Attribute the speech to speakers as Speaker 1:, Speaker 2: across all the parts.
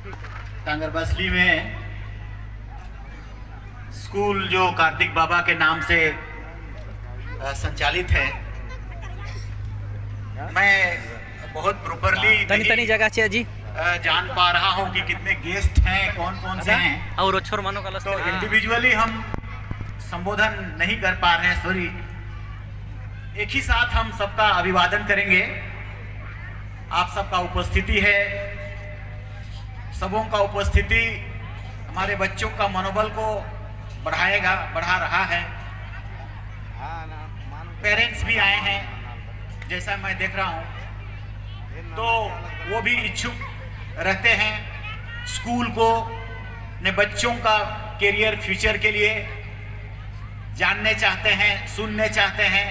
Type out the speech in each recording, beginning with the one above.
Speaker 1: टांगरबसली में स्कूल जो कार्तिक बाबा के नाम से संचालित है, मैं बहुत प्रॉपरली
Speaker 2: तनी जगह चाहिए जी
Speaker 1: जान पा रहा हूं कि कितने गेस्ट हैं, कौन कौन से हैं,
Speaker 2: और छोर मानो का
Speaker 1: तो इंडिविजुअली हम संबोधन नहीं कर पा रहे हैं, सॉरी। एक ही साथ हम सबका अभिवादन करेंगे। आप सबका उपस्थिति है, सबों का उपस्थिति हमारे बच्चों का मनोबल को बढ़ा रहा है। पेरेंट्स भी आए हैं, जैसा मैं देख रहा हूं, तो वो भी इच्छुक रहते हैं स्कूल को अपने बच्चों का करियर फ्यूचर के लिए जानने चाहते हैं, सुनने चाहते हैं,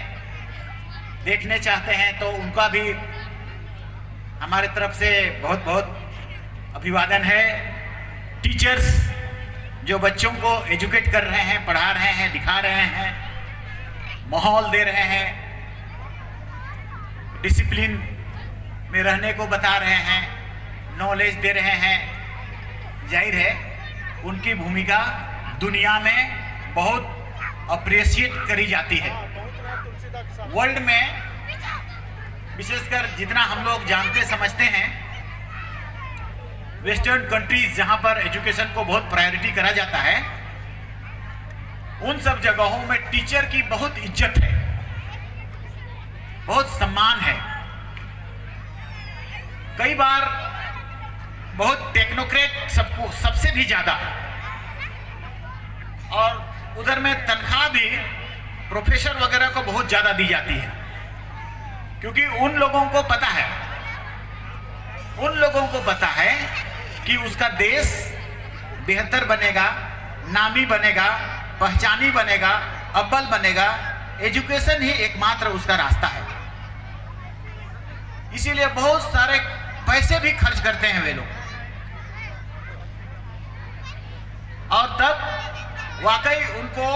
Speaker 1: देखने चाहते हैं। तो उनका भी हमारे तरफ से बहुत बहुत अभिवादन है। टीचर्स जो बच्चों को एजुकेट कर रहे हैं, पढ़ा रहे हैं, दिखा रहे हैं, माहौल दे रहे हैं, डिसिप्लिन में रहने को बता रहे हैं, नॉलेज दे रहे हैं, जाहिर है उनकी भूमिका दुनिया में बहुत अप्रिशिएट करी जाती है। वर्ल्ड में विशेषकर जितना हम लोग जानते समझते हैं, वेस्टर्न कंट्रीज जहां पर एजुकेशन को बहुत प्रायोरिटी करा जाता है, उन सब जगहों में टीचर की बहुत इज्जत है, बहुत सम्मान है। कई बार बहुत टेक्नोक्रेट सबसे भी ज्यादा, और उधर में तनख्वाह भी प्रोफेसर वगैरह को बहुत ज्यादा दी जाती है, क्योंकि उन लोगों को पता है कि उसका देश बेहतर बनेगा, नामी बनेगा, पहचानी बनेगा, अव्वल बनेगा। एजुकेशन ही एकमात्र उसका रास्ता है। इसीलिए बहुत सारे पैसे भी खर्च करते हैं वे लोग, और तब वाकई उनको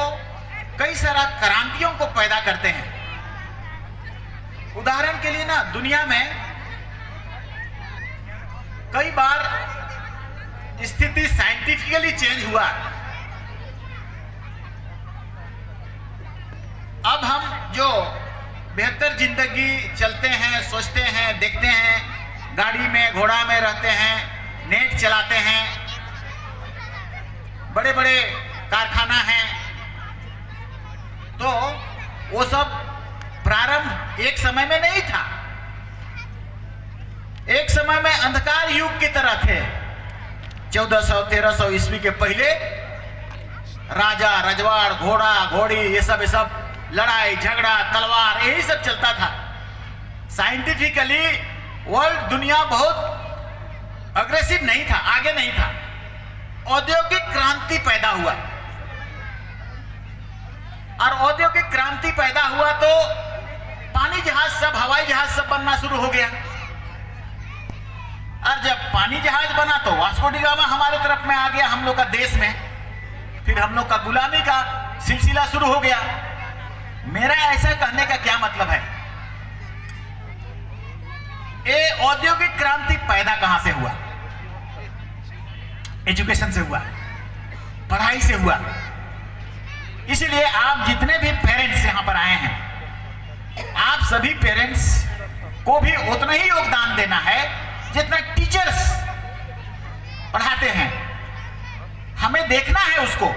Speaker 1: कई सारा क्रांतियों को पैदा करते हैं। उदाहरण के लिए ना, दुनिया में कई बार स्थिति साइंटिफिकली चेंज हुआ। अब हम जो बेहतर जिंदगी चलते हैं, सोचते हैं, देखते हैं, गाड़ी में घोड़ा में रहते हैं, नेट चलाते हैं, बड़े बड़े कारखाना हैं, तो वो सब प्रारंभ एक समय में नहीं था। एक समय में अंधकार युग की तरह थे। 1400-1300 ईस्वी के पहले राजा रजवाड़, घोड़ा घोड़ी, ये सब लड़ाई झगड़ा, तलवार, यही सब चलता था। साइंटिफिकली वर्ल्ड दुनिया बहुत अग्रेसिव नहीं था, आगे नहीं था। औद्योगिक क्रांति पैदा हुआ, और औद्योगिक क्रांति पैदा हुआ तो पानी जहाज सब, हवाई जहाज सब बनना शुरू हो गया। और जब पानी जहाज बना तो वास्को डी गामा हमारे तरफ में आ गया, हम लोग का देश में। फिर हम लोग का गुलामी का सिलसिला शुरू हो गया। मेरा ऐसा कहने का क्या मतलब है, ये औद्योगिक क्रांति पैदा कहां से हुआ? एजुकेशन से हुआ, पढ़ाई से हुआ। इसलिए आप जितने भी पेरेंट्स यहां पर आए हैं, आप सभी पेरेंट्स को भी उतना ही योगदान देना है जितना टीचर्स पढ़ाते हैं। हमें देखना है उसको,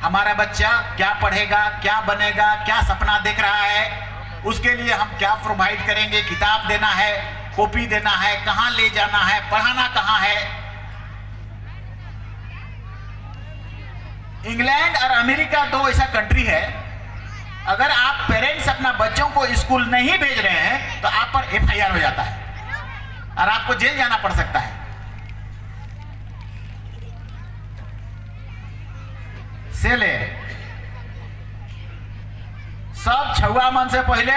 Speaker 1: हमारा बच्चा क्या पढ़ेगा, क्या बनेगा, क्या सपना देख रहा है, उसके लिए हम क्या प्रोवाइड करेंगे। किताब देना है, कॉपी देना है, कहां ले जाना है, पढ़ाना कहां है। इंग्लैंड और अमेरिका दो ऐसा कंट्री है, अगर आप पेरेंट्स अपना बच्चों को स्कूल नहीं भेज रहे हैं तो आप पर एफआईआर हो जाता है और आपको जेल जाना पड़ सकता है। सेले सब छुआ मन से पहले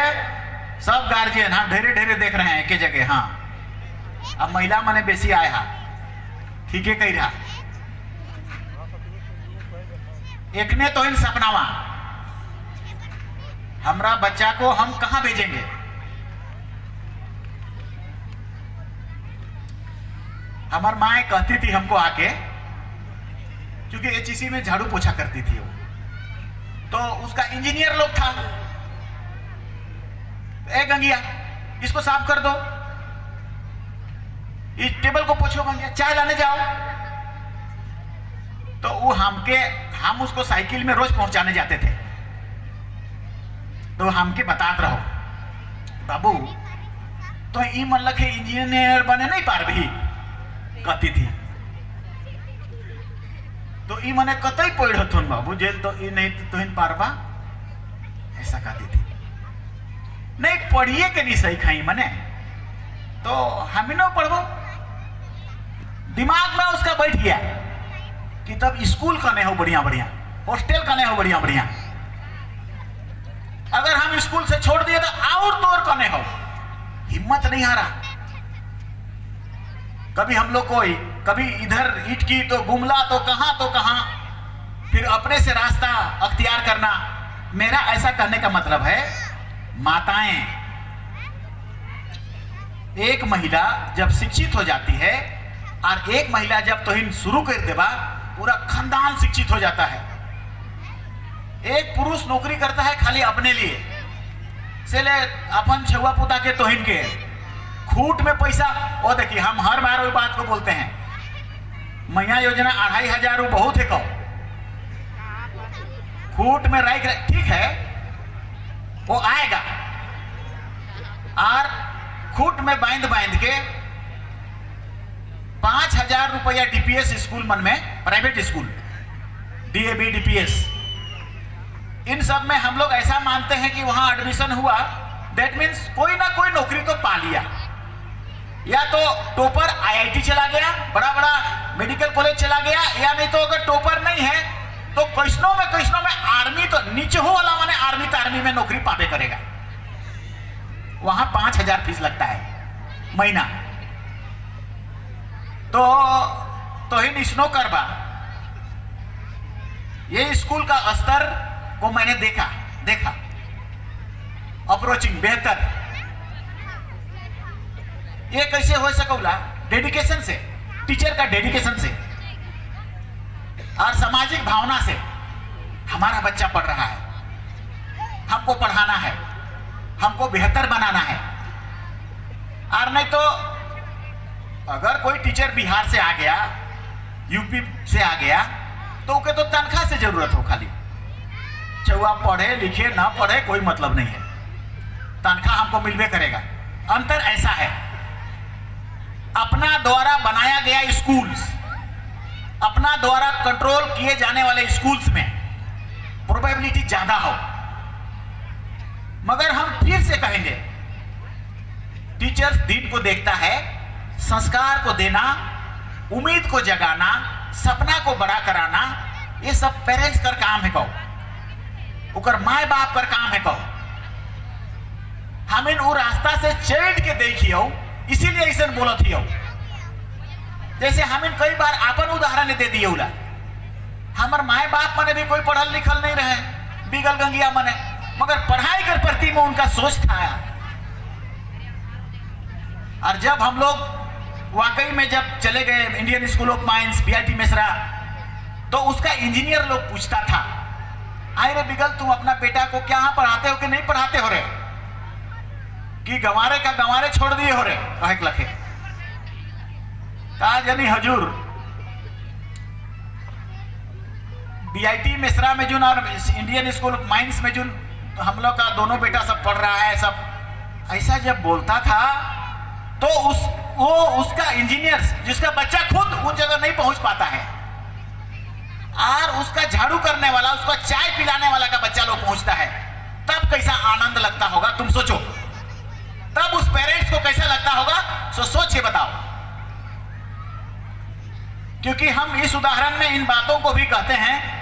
Speaker 1: सब गार्जियन, हाँ ढेरे ढेरे देख रहे हैं के जगह। हाँ, अब महिला मने बेसी आए हा, ठीक है कही रहा। एक ने तो इन सपनावा, हमरा बच्चा को हम कहां भेजेंगे। हमार माँ कहती थी हमको आके, क्योंकि एचईसी में झाड़ू पोछा करती थी वो, तो उसका इंजीनियर लोग था, ए गंगिया इसको साफ कर दो, इस टेबल को पोछो गंगिया, चाय लाने जाओ। तो वो हम उसको साइकिल में रोज पहुंचाने जाते थे, तो हमके बताते रहो बाबू तो ई मन लखे इंजीनियर बने नहीं पार भी कहती थी, तो ई मने कतई पढ़ हथुन बाबू जेल तो ई नहीं तो तुहिन पारबा, ऐसा कहती थी। नहीं पढ़िए के नहीं सही खाई मने, तो हम ही ना पढ़बो, दिमाग में उसका बैठ गया कि तब स्कूल कने हो बढ़िया बढ़िया, हॉस्टल कने हो बढ़िया बढ़िया, अगर हम स्कूल से छोड़ दिए तो और तोर कने हो, हिम्मत नहीं आ रहा। कभी हम लोग कोई कभी इधर ईंट की तो गुमला तो कहां, फिर अपने से रास्ता अख्तियार करना। मेरा ऐसा करने का मतलब है, माताएं, एक महिला जब शिक्षित हो जाती है और एक महिला जब तोहिन शुरू कर देवा, पूरा खानदान शिक्षित हो जाता है। एक पुरुष नौकरी करता है खाली अपने लिए, से ले अपन छुआ पुता के तोहिन के खूट में पैसा, वो देखिए हम हर बार वही बात को बोलते हैं, मैया योजना 2500 बहुत है, कहो खूट में राइक, ठीक है वो आएगा, और खूट में बांध के 5000 रुपया डीपीएस स्कूल मन में, प्राइवेट स्कूल डीएबी डीपीएस, इन सब में हम लोग ऐसा मानते हैं कि वहां एडमिशन हुआ, दैट मीन्स कोई ना कोई नौकरी तो पा लिया, या तो टॉपर आईआईटी चला गया, बड़ा बड़ा मेडिकल कॉलेज चला गया, या नहीं तो अगर टॉपर नहीं है तो कैसनों में आर्मी, तो नीचे हो वाला माने आर्मी में नौकरी पावे करेगा। वहां 5000 फीस लगता है महीना, तो ही निश्नो करवा। ये स्कूल का स्तर को मैंने देखा अप्रोचिंग बेहतर, ये कैसे हो सकूला? डेडिकेशन से, टीचर का डेडिकेशन से और सामाजिक भावना से। हमारा बच्चा पढ़ रहा है, हमको पढ़ाना है, हमको बेहतर बनाना है। और नहीं तो अगर कोई टीचर बिहार से आ गया, यूपी से आ गया, तो उके तो तनख्वाह से जरूरत हो, खाली चौआ पढ़े लिखे ना पढ़े कोई मतलब नहीं है, तनख्वाह हमको मिलवे करेगा। अंतर ऐसा है, अपना द्वारा बनाया गया स्कूल्स, अपना द्वारा कंट्रोल किए जाने वाले स्कूल्स में प्रोबेबिलिटी ज्यादा हो। मगर हम फिर से कहेंगे, टीचर्स दिन को देखता है, संस्कार को देना, उम्मीद को जगाना, सपना को बड़ा कराना, ये सब पेरेंट्स का काम है, कहो उकर माए बाप का काम है, कहो हम इन वो रास्ता से चढ़ के देखियो, इसीलिए ऐसा बोलत ही हो। जैसे हम इन कई बार अपन उदाहरण दे दिए उला, हमार माए बाप मने भी कोई पढ़ल लिखल नहीं रहे, बिगल गंगिया मने, मगर पढ़ाई के प्रति में उनका सोच था। और जब हम लोग वाकई में जब चले गए Indian school of mines BIT Mesra, तो उसका इंजीनियर लोग पूछता था, आए रे बिगल तुम अपना बेटा को क्या पढ़ाते हो कि नहीं पढ़ाते हो रे, कि गंवारे का गंवारे छोड़ दिए हो रे, कहे लखे कहा जानी हजूर बीआईटी मेसरा में जो और इंडियन स्कूल ऑफ माइंस में जो हम लोग का दोनों बेटा सब पढ़ रहा है, सब ऐसा जब बोलता था, तो उसका इंजीनियर जिसका बच्चा खुद उन जगह नहीं पहुंच पाता है, और उसका झाड़ू करने वाला, उसका चाय पिलाने वाला का बच्चा लोग पहुंचता है, तब कैसा आनंद लगता होगा तुम सोचो, तब उस पेरेंट्स को कैसा लगता होगा, सोच के बताओ। क्योंकि हम इस उदाहरण में इन बातों को भी कहते हैं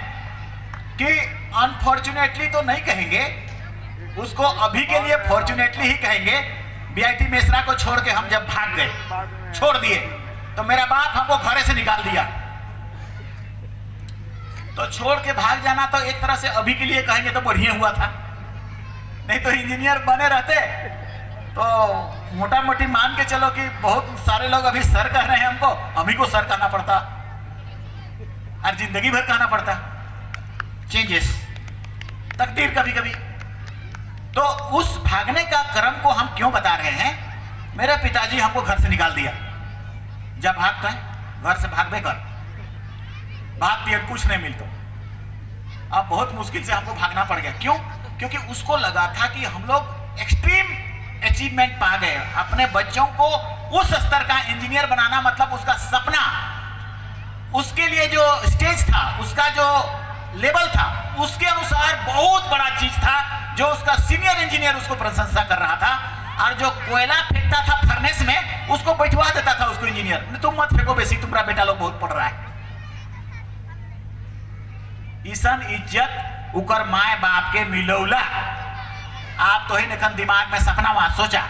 Speaker 1: कि अनफॉर्चुनेटली तो नहीं कहेंगे उसको, अभी के लिए फॉर्चुनेटली ही कहेंगे। बीआईटी मेसरा को छोड़ के हम जब भाग गए, छोड़ दिए, तो मेरा बाप हमको घरे से निकाल दिया, तो छोड़ के भाग जाना तो एक तरह से अभी के लिए कहेंगे तो बढ़िया हुआ था, नहीं तो इंजीनियर बने रहते तो मोटा मोटी मान के चलो कि बहुत सारे लोग अभी सर कह रहे हैं हमको, हम ही को सर कहना पड़ता और जिंदगी भर कहना पड़ता। चेंजेस तकदीर कभी कभी। तो उस भागने का क्रम को हम क्यों बता रहे हैं? मेरे पिताजी हमको घर से निकाल दिया। जब भागते हैं घर से भागते कर, भाग दिया कुछ नहीं मिलता। अब बहुत मुश्किल से हमको भागना पड़ गया। क्यों? क्योंकि उसको लगा था कि हम लोग एक्सट्रीम अचीवमेंट पा गए। अपने बच्चों को उस स्तर का इंजीनियर बनाना, मतलब उसका सपना, उसके लिए जो स्टेज था, उसका जो लेवल था, उसके अनुसार बहुत बड़ा चीज था, जो उसका सीनियर इंजीनियर उसको प्रशंसा कर रहा था। और जो कोयला फेंकता था फर्नेस में, उसको बैठवा देता था उसको इंजीनियर, तुम मत फेंको बेसी, तुम्हारा बेटा लोग बहुत पढ़ रहा है। ईसन इज्जत उकर माए बाप के मिलौला। आप तो ही निकन दिमाग में सपना वहां सोचा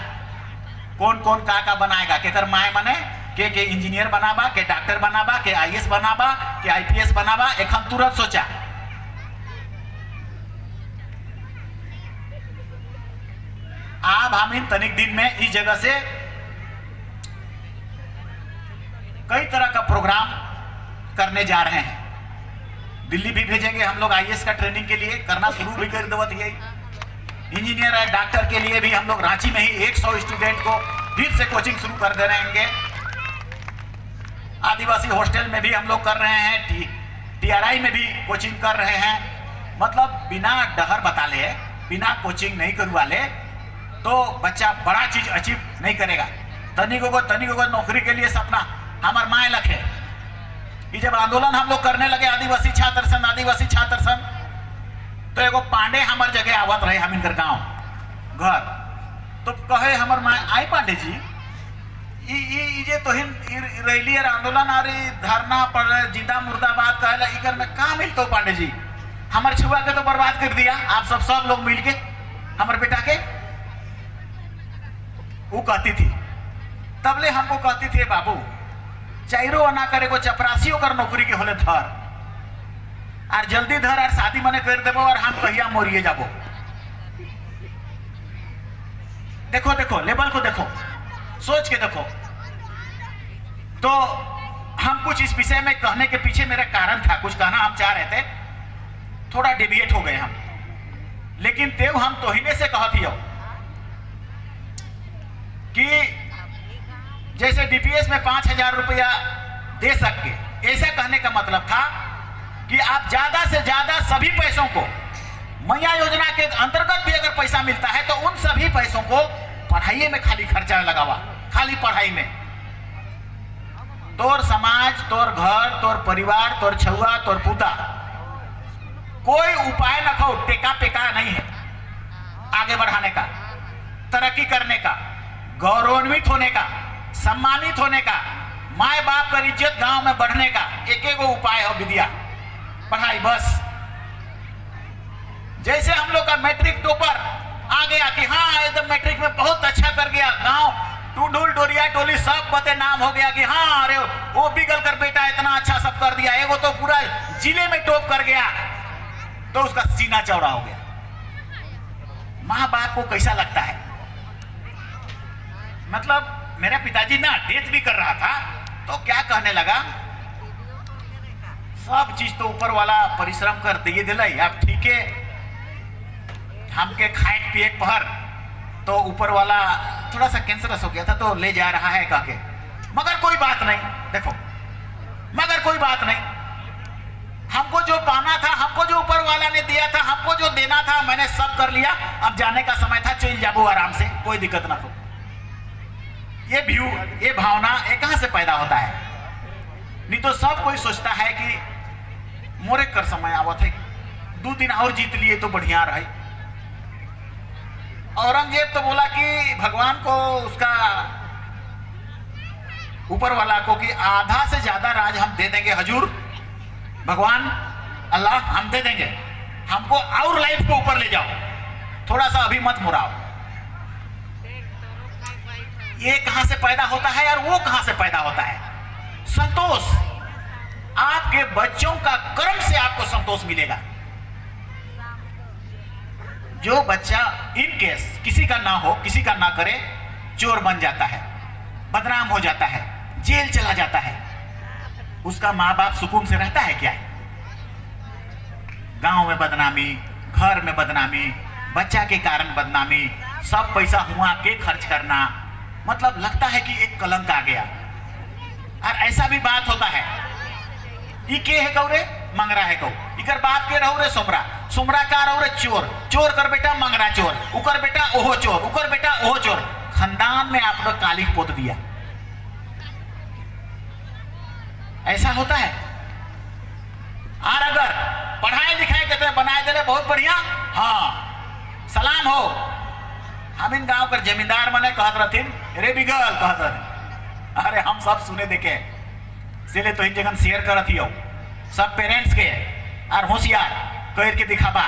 Speaker 1: कौन कौन का बनाएगा, केकर माए मने के इंजीनियर बनाबा, के डॉक्टर बनाबा, के आईएएस बनाबा, के आईपीएस बनाबा, एखन तुरंत सोचा। अब हम इन तनिक दिन में इस जगह से कई तरह का प्रोग्राम करने जा रहे हैं। दिल्ली भी भेजेंगे हम लोग आईएएस का ट्रेनिंग के लिए, करना शुरू भी कर देवत यही। इंजीनियर और डॉक्टर के लिए भी हम लोग रांची में ही 100 स्टूडेंट को फिर से कोचिंग शुरू कर दे रहे हैं। आदिवासी हॉस्टल में भी हम लोग कर रहे हैं, टीआरआई में भी कोचिंग कर रहे हैं। मतलब बिना डहर बता ले, बिना कोचिंग नहीं करवा ले तो बच्चा बड़ा चीज अचीव नहीं करेगा। तनिको को नौकरी के लिए सपना हमार माए लखे। ये जब आंदोलन हम लोग करने लगे आदिवासी छात्र संघ, तो एगो पांडे हमार जगह आवत रहे, हम इनकर गांव घर, तो कहे हमार माए, आई पांडे जी ये तो रैली और आंदोलन और धरना पर जिंदा मुर्दाबाद कहला, इकर में का मिलतो पांडे जी? हमार छुआ के तो बर्बाद कर दिया आप सब लोग मिलके हमारे बेटा के। वो कहती थी, तबले हमको कहती थी, बाबू चाइरो ना करे को चपरासी होकर नौकरी के होले धर, और जल्दी धर और शादी मने कर देबो और हम कहिया मोरिए जाबो। देखो लेवल को देखो, सोच के देखो। तो हम कुछ इस विषय में कहने के पीछे मेरा कारण था, कुछ कहना हम चाह रहे थे, थोड़ा डेविएट हो गए हम, लेकिन तेव हम तोहिने से कहती हो कि जैसे डीपीएस में 5000 रुपया दे सके, ऐसा कहने का मतलब था कि आप ज्यादा से ज्यादा सभी पैसों को, मैया योजना के अंतर्गत भी अगर पैसा मिलता है तो उन सभी पैसों को पढ़ाई में खाली खर्चा लगावा, खाली पढ़ाई में। तोर समाज, तोर घर, तोर परिवार, तोर छुआ, तोर पुता, कोई उपाय न खाओ, टेका पेका नहीं है आगे बढ़ाने का, तरक्की करने का, गौरवान्वित होने का, सम्मानित होने का, माए बाप का इज्जत गांव में बढ़ने का एक उपाय हो विद्या, पढ़ाई बस। जैसे हम लोग का मैट्रिक टॉपर आ गया कि हाँ एकदम मैट्रिक में बहुत अच्छा कर गया, गांव टूडूल डोरिया टोली सब बते नाम हो गया कि हाँ अरे वो बिगल कर बेटा इतना अच्छा सब कर दिया, एगो तो पूरा जिले में टॉप कर गया, तो उसका सीना चौड़ा हो गया। माँ बाप को कैसा लगता है? मतलब मेरा पिताजी ना डेथ भी कर रहा था तो क्या कहने लगा, सब चीज तो ऊपर वाला परिश्रम कर दिए दिलाई, अब ठीक है हमके खाए पिए पहर, तो ऊपर वाला थोड़ा सा कैंसरस हो गया था तो ले जा रहा है कह के, मगर कोई बात नहीं, देखो मगर कोई बात नहीं, हमको जो पाना था, हमको जो ऊपर वाला ने दिया था, हमको जो देना था, मैंने सब कर लिया, अब जाने का समय था, चल जाबो आराम से, कोई दिक्कत ना हो। ये व्यू, ये भावना ये कहां से पैदा होता है? नहीं तो सब कोई सोचता है कि मोरे कर समय आवत है, 2 दिन और जीत लिए तो बढ़िया रहे। औरंगजेब तो बोला कि भगवान को, उसका ऊपर वाला को, कि आधा से ज्यादा राज हम दे देंगे हजूर, भगवान अल्लाह हम दे देंगे, हमको और लाइफ को ऊपर ले जाओ, थोड़ा सा अभी मत मुड़ाओ। ये कहां से पैदा होता है और वो कहां से पैदा होता है? संतोष। आपके बच्चों का कर्म से आपको संतोष मिलेगा। जो बच्चा इन केस किसी का ना हो, किसी का ना करे, चोर बन जाता है, बदनाम हो जाता है, जेल चला जाता है, उसका माँ बाप सुकून से रहता है क्या? गांव में बदनामी, घर में बदनामी, बच्चा के कारण बदनामी, सब पैसा हुआ के खर्च करना, मतलब लगता है कि एक कलंक आ गया। और ऐसा भी बात होता है, ई के है कौरे मंगरा है कौ, इकर बाप के रहो रे सोमरा, सोमरा का रहो रे चोर, चोर कर बेटा मंगरा चोर, उकर बेटा ओहो चोर, उकर बेटा ओहो चोर, खानदान में आप लोग काली पोत दिया। ऐसा होता है। और अगर पढ़ाई लिखाई के बनाए दे बहुत बढ़िया, हाँ सलाम हो। हम इन गांव कर जमींदार मने कहत रहथिन रे बिगल कहत रहथिन, अरे हम सब सुने देखे इसलिए तो इन जगह शेयर करत ही हो सब पेरेंट्स के और होशियार कह के दिखाबा,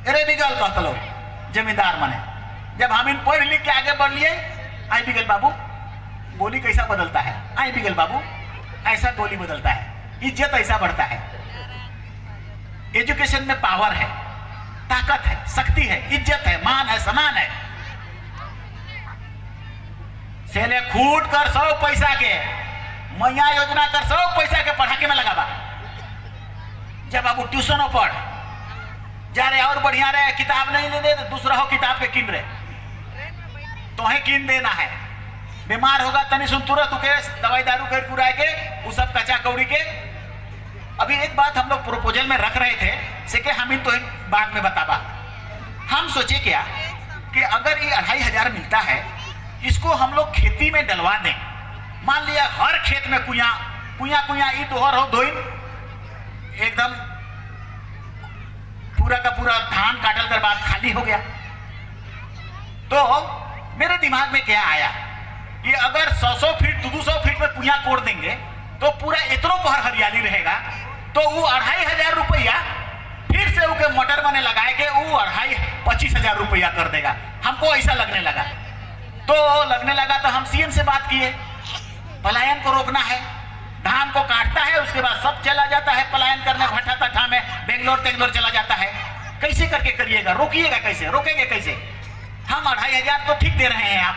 Speaker 1: अरे बिगल कहत लो जमींदार मने। जब हम इन पढ़ लिख के आगे बढ़ लिए, आई बिगल बाबू बोली कैसा बदलता है, आई बिगल बाबू ऐसा बोली बदलता है, इज्जत ऐसा बढ़ता है। एजुकेशन में पावर है, ताकत है, शक्ति है, इज्जत है, मान है, सम्मान है। सेले खूट कर 100 पैसा के मैया योजना कर 100 पैसा के पढ़ाके में लगाबा। जब बाबू ट्यूशन पढ़ जा रहे और बढ़िया रहे, किताब नहीं ले दे तो दूसरा हो किताब के किन रहे, तुम्हें किन देना है। बीमार होगा तनी सुन तुरंत के दवाई दारू कर पुराए के वो सब कच्चा कौड़ी के। अभी एक बात हम लोग प्रोपोजल में रख रहे थे से कि हम इन तो बाद में बताबा। हम सोचे क्या कि अगर ये 2500 मिलता है, इसको हम लोग खेती में डलवा दें। मान लिया हर खेत में कुया कुया कुया ईट और हो धोइन, एकदम पूरा का पूरा धान काटल कर बाद खाली हो गया। तो मेरे दिमाग में क्या आया कि अगर 100-100 फीट 200 फीट में कुया कोड़ देंगे तो पूरा इतना पहर हरियाली रहेगा। तो वो 2500 रुपया फिर से उनके मटर बने लगाए के वो 25,000 रुपया कर देगा। हमको ऐसा लगने लगा, तो लगने लगा तो हम सीएम से बात किए, पलायन को रोकना है। धान को काटता है उसके बाद सब चला जाता है पलायन करने, भट्टा तट्ठा में बेंगलोर तेंगलोर चला जाता है। कैसे करके करिएगा, रोकिएगा कैसे, रोकेंगे कैसे? हम 2500 तो ठीक दे रहे हैं आप,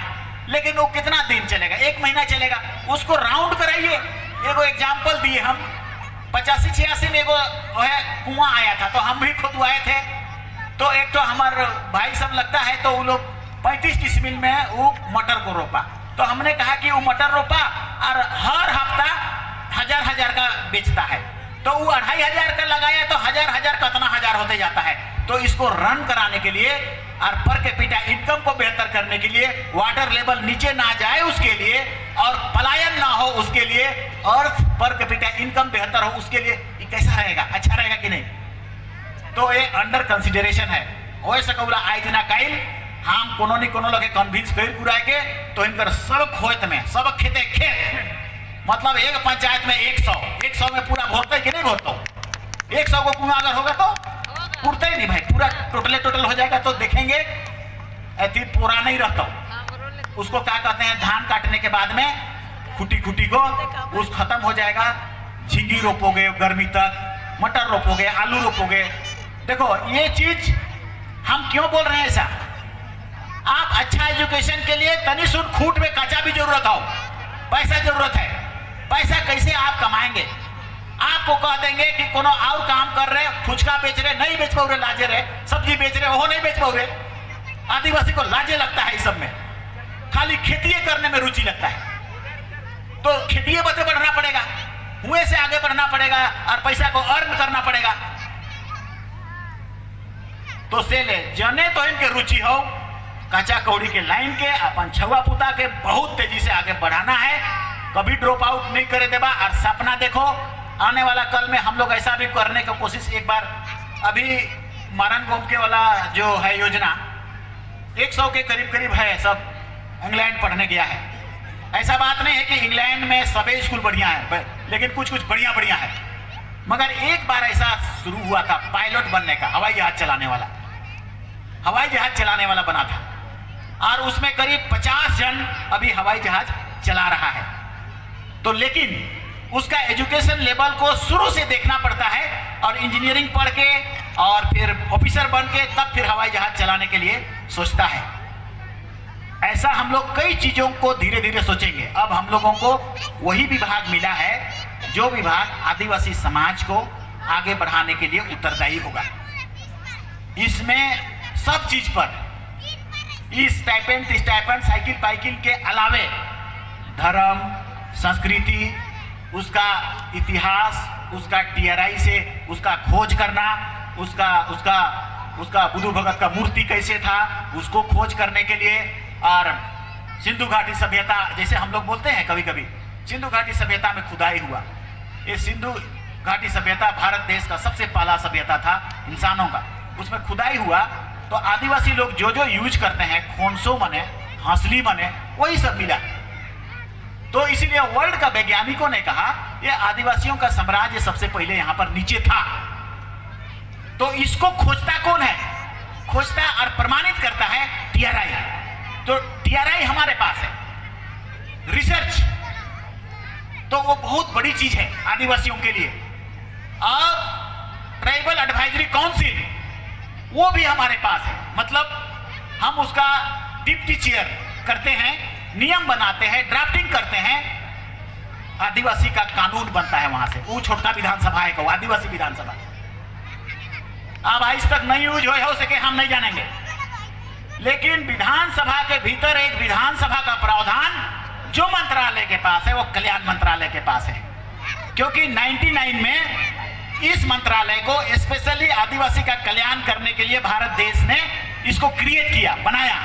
Speaker 1: लेकिन वो कितना दिन चलेगा? 1 महीना चलेगा। उसको राउंड कराइए। एगो एग्जाम्पल दिए हम, 85-86 में एगो कुआं आया था तो हम भी खुदवाए थे। तो एक तो हमारे भाई सब लगता है तो वो लोग 35 डिसमिल में वो मटर को रोपा। तो हमने कहा कि वो मटर रोपा और हर हफ्ता 1000 का बेचता है, तो वो 2500 का लगाया तो 1000 कितना हजार होते जाता है। तो इसको रन कराने के लिए और पर कैपिटा इनकम को बेहतर करने के लिए, वाटर लेवल नीचे ना जाए उसके लिए, और पलायन ना हो उसके लिए, और पर कैपिटा इनकम बेहतर हो उसके लिए, ये कैसा रहेगा? अच्छा रहेगा कि नहीं? तो ये अंडर कंसिडरेशन है। हो सकला आज ना काइल हम कोनो नहीं कोनो लगे कन्विंस कर पुराए के तो इनकर सब खोत में सब खेते खेत, मतलब एक पंचायत में 100 में पूरा भरते कि नहीं भरता? 100 को कुआं अगर होगा तो पुरता ही नहीं भाई, पूरा टोटल हो जाएगा। तो देखेंगे ऐसी पूरा नहीं रहता। उसको क्या कहते हैं, धान काटने के बाद में खुटी को उस खत्म हो जाएगा। झिंगी रोपोगे गर्मी तक, मटर रोपोगे, आलू रोपोगे। देखो ये चीज हम क्यों बोल रहे हैं ऐसा? आप अच्छा एजुकेशन के लिए तनी सुन खूट में कच्चा भी जरूरत हो, पैसा जरूरत है। पैसा कैसे आप कमाएंगे? आपको कह देंगे कि कोनो और काम कर रहे, फुचका बेच रहे, नहीं बेच पाओ रहे, लाजे रहे, सब्जी बेच रहे, वो नहीं बेच पाओ रहे। आदिवासी को लाजे लगता है इस सब में, खाली खेती करने में रुचि लगता है। तो खेती बते बढ़ना पड़ेगा, हुए से आगे बढ़ना पड़ेगा और पैसा को अर्न करना पड़ेगा। तो से ले जने तो इनके रुचि हो कच्चा कौड़ी के लाइन के अपन छुआ पुता के बहुत तेजी से आगे बढ़ाना है, कभी ड्रॉप आउट नहीं करे देबा। और सपना देखो आने वाला कल में हम लोग ऐसा भी करने की कोशिश, एक बार अभी मरण गोमके वाला जो है योजना 100 के करीब है, सब इंग्लैंड पढ़ने गया है। ऐसा बात नहीं है कि इंग्लैंड में सभी स्कूल बढ़िया है, लेकिन कुछ बढ़िया है। मगर एक बार ऐसा शुरू हुआ था पायलट बनने का, हवाई जहाज चलाने वाला बना था, और उसमें करीब 50 जन अभी हवाई जहाज चला रहा है। तो लेकिन उसका एजुकेशन लेवल को शुरू से देखना पड़ता है और इंजीनियरिंग पढ़ के और फिर ऑफिसर बन के तब फिर हवाई जहाज चलाने के लिए सोचता है। ऐसा हम लोग कई चीजों को धीरे धीरे सोचेंगे। अब हम लोगों को वही विभाग मिला है जो विभाग आदिवासी समाज को आगे बढ़ाने के लिए उत्तरदायी होगा। इसमें सब चीज पर स्टाइपेंड साइकिल पाइकिल के अलावे धर्म, संस्कृति, उसका इतिहास, उसका टीआरआई से उसका खोज करना, उसका बुद्धू भगत का मूर्ति कैसे था उसको खोज करने के लिए, और सिंधु घाटी सभ्यता जैसे हम लोग बोलते हैं कभी कभी, सिंधु घाटी सभ्यता में खुदाई हुआ। ये सिंधु घाटी सभ्यता भारत देश का सबसे पहला सभ्यता था इंसानों का, उसमें खुदाई हुआ तो आदिवासी लोग जो जो यूज करते हैं, खोंसो बने, हंसली बने, वही सब मिला। तो इसीलिए वर्ल्ड का वैज्ञानिकों ने कहा ये आदिवासियों का साम्राज्य सबसे पहले यहां पर नीचे था। तो इसको खोजता कौन है? खोजता और प्रमाणित करता है टीआरआई। तो टीआरआई हमारे पास है, रिसर्च, तो वो बहुत बड़ी चीज है आदिवासियों के लिए। और ट्राइबल एडवाइजरी काउंसिल वो भी हमारे पास है, मतलब हम उसका डिप्टी चेयर करते हैं, नियम बनाते हैं, ड्राफ्टिंग करते हैं, आदिवासी का कानून बनता है वहां से। वो छोटा विधानसभा है को आदिवासी विधानसभा। अब आज तक नहीं यूज हो सके हम नहीं जानेंगे, लेकिन विधानसभा के भीतर एक विधानसभा का प्रावधान जो मंत्रालय के पास है वो कल्याण मंत्रालय के पास है, क्योंकि 99 में इस मंत्रालय को स्पेशली आदिवासी का कल्याण करने के लिए भारत देश ने इसको क्रिएट किया, बनाया।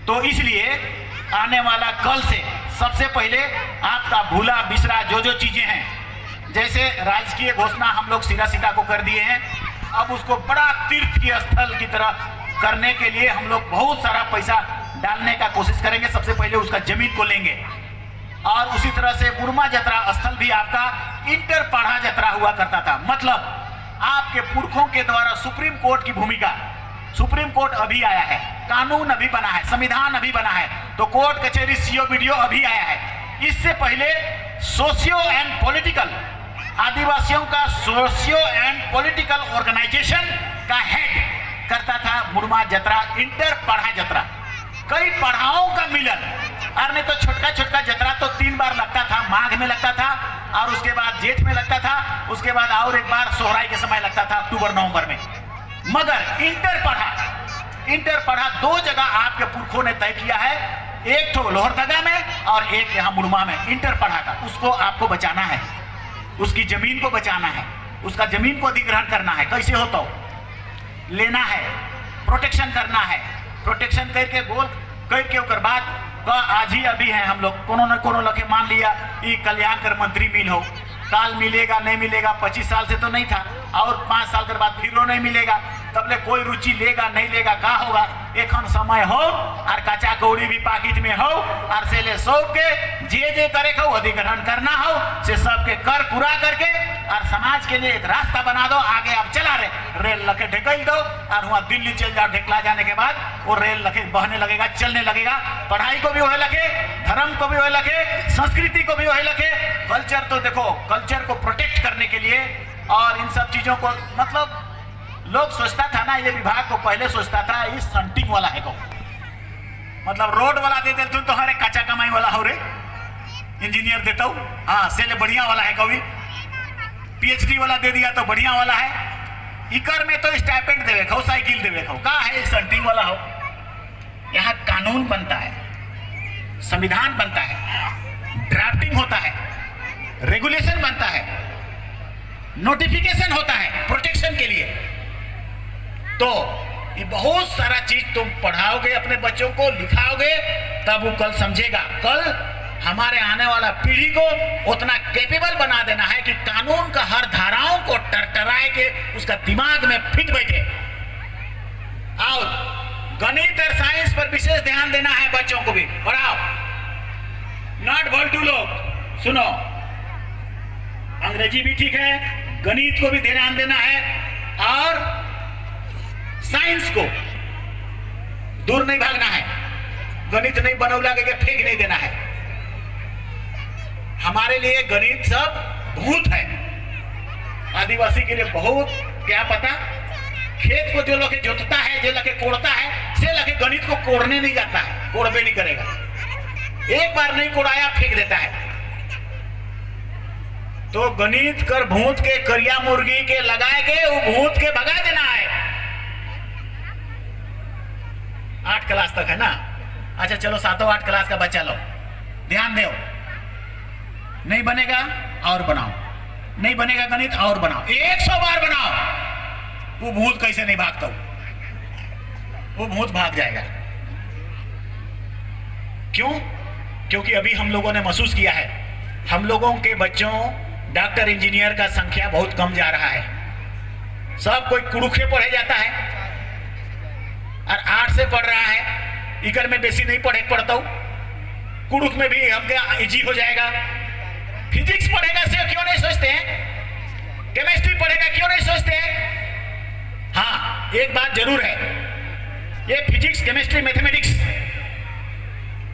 Speaker 1: तो इसलिए आने वाला कल से सबसे पहले आपका भूला बिसरा जो जो चीजें हैं, जैसे राजकीय घोषणा हम लोग सीधा को कर दिए हैं, अब उसको बड़ा तीर्थ की स्थल की तरह करने के लिए हम लोग बहुत सारा पैसा डालने का कोशिश करेंगे। सबसे पहले उसका जमीन को लेंगे, और उसी तरह से बुरमा जतरा स्थल भी आपका इंटर पढ़ा जतरा हुआ करता था। मतलब आपके पुरखों के द्वारा सुप्रीम कोर्ट की भूमिका, सुप्रीम कोर्ट अभी आया है, कानून अभी बना है, संविधान अभी बना है, तो कोर्ट कचहरी सीओ वीडियो अभी आया है। इससे पहले सोशियो एंड पॉलिटिकल, आदिवासियों का सोशियो एंड पॉलिटिकल ऑर्गेनाइजेशन का हेड करता था बुरमा जतरा, इंटर पढ़ा जतरा। कई पढ़ाओं का मिलन, और नहीं तो छोटका छोटका जतरा तो 3 बार लगता था, माघ में लगता था, और उसके बाद जेठ में लगता था, उसके बाद और एक बार सोहराई के समय लगता था, अक्टूबर नवंबर में। मगर इंटर पढ़ा 2 जगह आपके पुरखों ने तय किया है, एक तो लोहरदगा में और एक यहाँ बुरमा में। इंटर पढ़ा का उसको आपको बचाना है, उसकी जमीन को बचाना है, उसका जमीन को अधिग्रहण करना है। कैसे होता हो लेना है, प्रोटेक्शन करना है, प्रोटेक्शन करके बोल करके ओकर बाद का आज ही अभी है हम लोग कोनो न कोनो लखे मान लिया ये कल्याण कर मंत्री मिल हो, काल मिलेगा नहीं मिलेगा, 25 साल से तो नहीं था, और 5 साल के बाद फिर नहीं मिलेगा, तब ले कोई रुचि लेगा नहीं लेगा का होगा। एक समय हो और कच्चा कौड़ी भी पाकिट में हो, और से ले सौ के जे करे को अधिग्रहण करना हो, से सबके कर पूरा करके और समाज के लिए एक रास्ता बना दो। आगे आप चला रहे रेल लखे ढकेल दो, और वहां दिल्ली चल जाओ, ढेकला जाने के बाद वो रेल लखे बहने लगेगा, चलने लगेगा। पढ़ाई को भी वही लगे, धर्म को भी वही लगे, संस्कृति को भी वही लगे। कल्चर तो देखो, कल्चर को प्रोटेक्ट करने के लिए और इन सब चीजों को, मतलब लोग सोचता था ना, ये विभाग को पहले सोचता था इस संटिंग वाला है को, मतलब रोड वाला दे दे तुम तो हरे कच्चा कमाई वाला हो रे, इंजीनियर देता हूँ, हाँ सेले बढ़िया वाला है कभी, पीएचडी वाला दे दिया तो बढ़िया वाला है। इकर में तो स्टाइपेंड देवे खाओ, साइकिल देवे खाओ, का है संटिंग वाला हो। यहाँ कानून बनता है, संविधान बनता है, ड्राफ्टिंग होता है, रेगुलेशन बनता है, नोटिफिकेशन होता है प्रोटेक्शन के लिए। तो ये बहुत सारा चीज तुम पढ़ाओगे अपने बच्चों को, लिखाओगे, तब वो कल समझेगा। कल हमारे आने वाला पीढ़ी को उतना कैपेबल बना देना है कि कानून का हर धाराओं को टरटराए के उसका दिमाग में फिट बैठे। और गणित और साइंस पर विशेष ध्यान देना है, बच्चों को भी पढ़ाओ। नॉट भल्टू लोग सुनो, अंग्रेजी भी ठीक है, गणित को भी ध्यान देना है, और साइंस को दूर नहीं भागना है। गणित नहीं बनौला के फेंक नहीं देना है, हमारे लिए गणित सब भूत है। आदिवासी के लिए बहुत क्या पता, खेत को जो लगे जोतता है, जो लगे कोड़ता है, से लगे गणित को कोड़ने नहीं जाता है, कोड़बे नहीं करेगा। एक बार नहीं कोड़ाया फेंक देता है। तो गणित कर भूत के करिया मुर्गी के लगाए के वो भूत के भगा देना है। 8 क्लास तक है ना। अच्छा चलो 7-8 क्लास का बच्चा लो, ध्यान दो। नहीं बनेगा और बनाओ, नहीं बनेगा गणित और बनाओ, 100 बार बनाओ। वो भूत कैसे नहीं भागता? वो भूत भाग जाएगा। क्यों? क्योंकि अभी हम लोगों ने महसूस किया है, हम लोगों के बच्चों डॉक्टर इंजीनियर का संख्या बहुत कम जा रहा है। सब कोई कुड़ुखे पढ़े जाता है और 8 से पढ़ रहा है। इकर में बेसी नहीं पढ़ता हूं, कुड़ुख में भी हमके इजी हो जाएगा। फिजिक्स पढ़ेगा से क्यों नहीं सोचते हैं? केमिस्ट्री पढ़ेगा क्यों नहीं सोचते हैं? हाँ, एक बात जरूर है, ये फिजिक्स केमिस्ट्री मैथमेटिक्स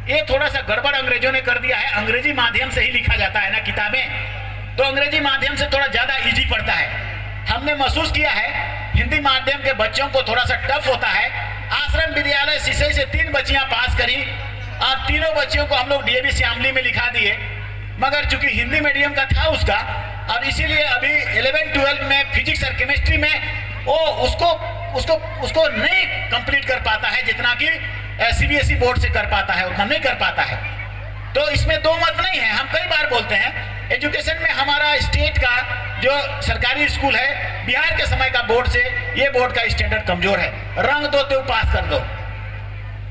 Speaker 1: ये थोड़ा सा गड़बड़ अंग्रेजों ने कर दिया है। अंग्रेजी माध्यम से ही लिखा जाता है ना किताबें, तो अंग्रेजी माध्यम से थोड़ा ज्यादा इजी पड़ता है। हमने महसूस किया है हिंदी माध्यम के बच्चों को थोड़ा सा टफ होता है। आश्रम विद्यालय सिसई से 3 बच्चियां पास करी और तीनों बच्चियों को हम लोग डीएवी श्यामली में लिखा दिए, मगर चूंकि हिंदी मीडियम का था उसका, और इसीलिए अभी 11-12 में फिजिक्स और केमिस्ट्री में वो उसको नहीं कंप्लीट कर पाता है जितना कि सीबीएसई बोर्ड से कर पाता है, उतना नहीं कर पाता है। तो इसमें दो मत नहीं है। हम कई बार बोलते हैं एजुकेशन में हमारा स्टेट का जो सरकारी स्कूल है, बिहार के समय का बोर्ड से ये बोर्ड का स्टैंडर्ड कमजोर है। रंग दो तो पास कर दो,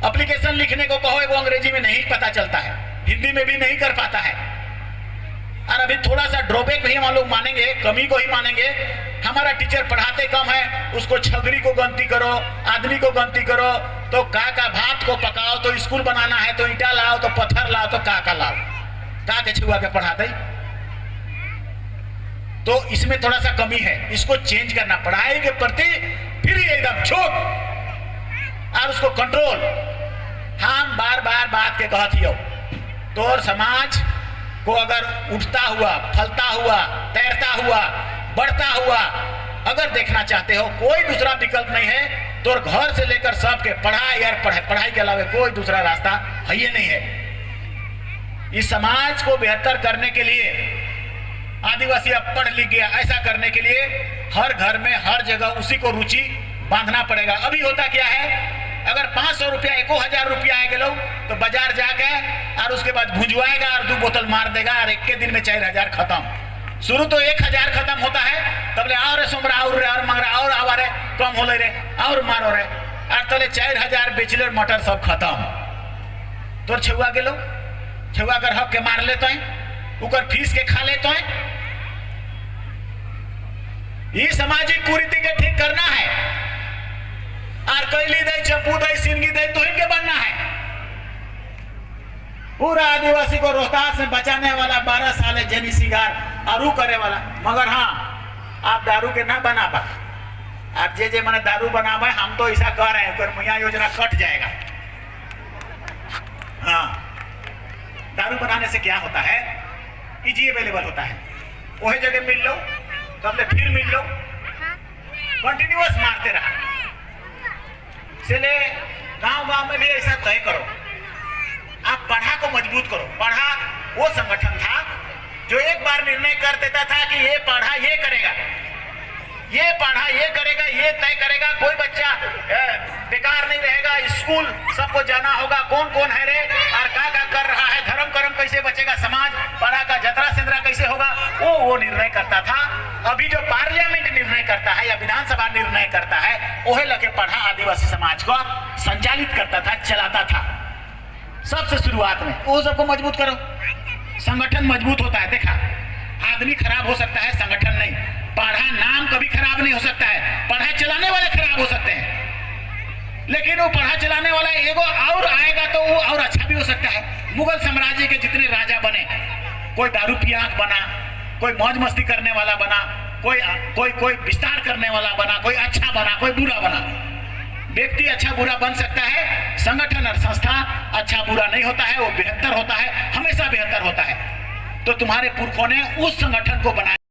Speaker 1: एप्लीकेशन लिखने को कहो वो अंग्रेजी में नहीं पता चलता है, हिंदी में भी नहीं कर पाता है। और अभी थोड़ा सा ड्रॉबैक भी हम लोग मानेंगे, कमी को ही मानेंगे। हमारा टीचर पढ़ाते कम है, उसको छगरी को गलती करो, आदमी को गलती करो, तो का भात को पकाओ, तो स्कूल बनाना है तो ईटा लाओ, तो पत्थर लाओ, तो का लाओ, का के छुआ के पढ़ाते। तो इसमें थोड़ा सा कमी है, इसको चेंज करना। पढ़ाई के प्रति फिर एकदम छूट और उसको कंट्रोल। हम बार बार बात के कहती हो तो समाज को अगर उठता हुआ, फलता हुआ, तैरता हुआ, बढ़ता हुआ अगर देखना चाहते हो, कोई दूसरा विकल्प नहीं है। तो घर से लेकर सबके पढ़ाई और पढ़ाई के अलावा कोई दूसरा रास्ता है ही नहीं है। इस समाज को बेहतर करने के लिए आदिवासी अब पढ़ लिख गया, ऐसा करने के लिए हर घर में हर जगह उसी को रुचि बांधना पड़ेगा। अभी होता क्या है, अगर 500 रुपया 1000 रुपया आएगा लोग तो बाजार जाके और उसके बाद भुजवाएगा और 2 बोतल मार देगा और 1 दिन में 4000 खत्म। शुरू तो 1000 खत्म होता है, तब ले और सोमरा और मंगरा और आवारे कम होले रे और मारो रे और तले 4000 बेचले मटर सब खत्म। तो छुआ के लोग छुआ कर हक के मार लेते हैं, उकर फीस के खा लेते हैं। ये सामाजिक कुरीति के ठीक करना है और कैली दे, चप्पू दे, सिंगी दे तो इनके बनना है। पूरा आदिवासी को रोहतास में बचाने वाला 12 साल जनी सिगार आरू करे वाला। मगर हाँ, आप दारू के ना बना पा, आप जे मैंने दारू बना पाए, हम तो ऐसा कर रहे हैं, मैया योजना कट जाएगा। हाँ, दारू बनाने से क्या होता है, इजी अवेलेबल होता है, वही जगह मिल लो, तब ले फिर मिल लो, कंटिन्यूअस मारते रहा। इसलिए गांव-गांव में भी ऐसा तय करो, आप पढ़ा को मजबूत करो। पढ़ा वो संगठन था जो एक बार निर्णय कर देता था कि ये पढ़ा ये करेगा, ये पढ़ा ये करेगा, ये तय करेगा, कोई बच्चा बेकार नहीं रहेगा, स्कूल सबको जाना होगा, कौन कौन है रे और क्या कर रहा है, धर्म कर्म कैसे बचेगा, समाज पढ़ा का जतरा सिंदरा कैसे होगा, वो निर्णय करता था। अभी जो पार्लियामेंट निर्णय करता है या विधानसभा निर्णय करता है, वही लगे पढ़ा आदिवासी समाज को संचालित करता था, चलाता था सबसे शुरुआत में। वो सबको मजबूत करो, संगठन मजबूत होता है। देखा, आदमी खराब हो सकता है, संगठन नहीं। पढ़ा नाम कभी खराब नहीं हो सकता है, पढ़ा चलाने वाले खराब हो सकते हैं, लेकिन वो पढ़ा चलाने वाला एगो और आएगा तो वो और अच्छा भी हो सकता है। मुगल साम्राज्य के जितने राजा बने, कोई दारू पियाक बना, कोई मौज मस्ती करने वाला बना, कोई विस्तार करने वाला बना, कोई अच्छा बना, कोई बुरा बना। व्यक्ति अच्छा बुरा बन सकता है, संगठन और संस्था अच्छा बुरा नहीं होता है, वो बेहतर होता है, हमेशा बेहतर होता है। तो तुम्हारे पुरखों ने उस संगठन को बनाया।